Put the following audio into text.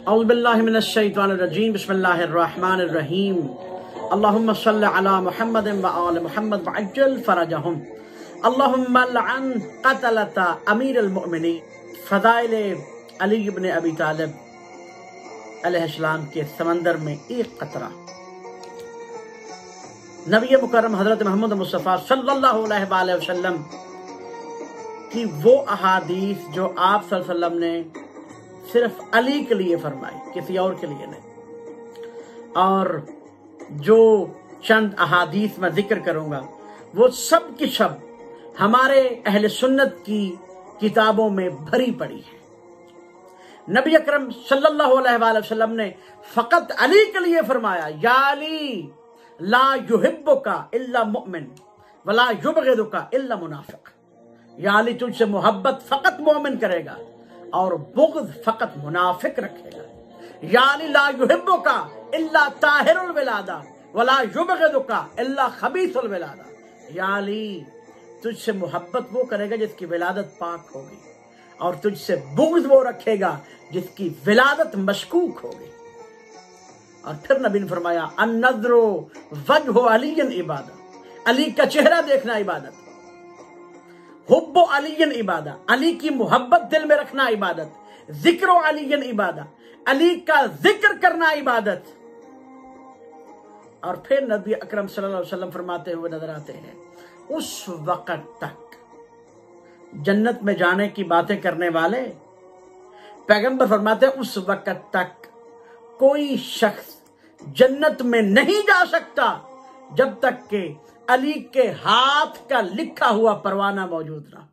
अऊज़ु बिल्लाहि मिनश शैतानिर रजीम बिस्मिल्लाहिर रहमानिर रहीम अल्लाहुम्मा सल्लि अला मुहम्मदिन व आलि मुहम्मद वअज्जिल फरजहुम अल्लाहुम्मा लअन क़तलता अमीरुल मुमिनीन। फ़ज़ाइल अली इब्न अबी तालिब अलैहिस्सलाम के समंदर में एक कतरा। नबी मुकर्रम हज़रत मोहम्मद मुस्तफ़ा सल्लल्लाहु अलैहि वसल्लम की वो अहादीस जो आप सल्लल्लाहु अलैहि वसल्लम ने सिर्फ अली के लिए फरमाई, किसी और के लिए नहीं। और जो चंद अहादीस मैं जिक्र करूंगा वो सब की सब हमारे अहले सुन्नत की किताबों में भरी पड़ी है। नबी अकरम सल्लल्लाहु अलैहि वसल्लम ने फकत अली के लिए फरमाया, या अली ला युहिब्बुका इल्ला मुमिन वला युबग़िदुका इल्ला मुनाफिक। या अली तुझसे मोहब्बत फकत मोमिन करेगा और बुग़्ज़ फकत मुनाफिक रखेगा। या अली ला युहिब्बुका इल्ला ताहिरुल विलादा वला युबग़िदुका इल्ला खबीसुल विलादा। या अली तुझसे मोहब्बत वो करेगा जिसकी विलादत पाक होगी और तुझसे बुग़्ज़ वो रखेगा जिसकी विलादत मशकूक होगी। और फिर नबी ने फरमाया, अन-नज़्रु वज्हु अलीयन इबादा, अली का चेहरा देखना इबादत, हुब्बु अलीयन इबादा, अली की मोहब्बत दिल में रखना इबादत, जिक्र अलीयन इबादा, अली का जिक्र करना इबादत। और फिर नबी अकरम सल्लल्लाहु अलैहि वसल्लम फरमाते हुए नजर आते हैं, उस वक़्त तक जन्नत में जाने की बातें करने वाले पैगंबर फरमाते हैं, उस वक़्त तक कोई शख्स जन्नत में नहीं जा सकता जब तक कि अली के हाथ का लिखा हुआ परवाना मौजूद ना।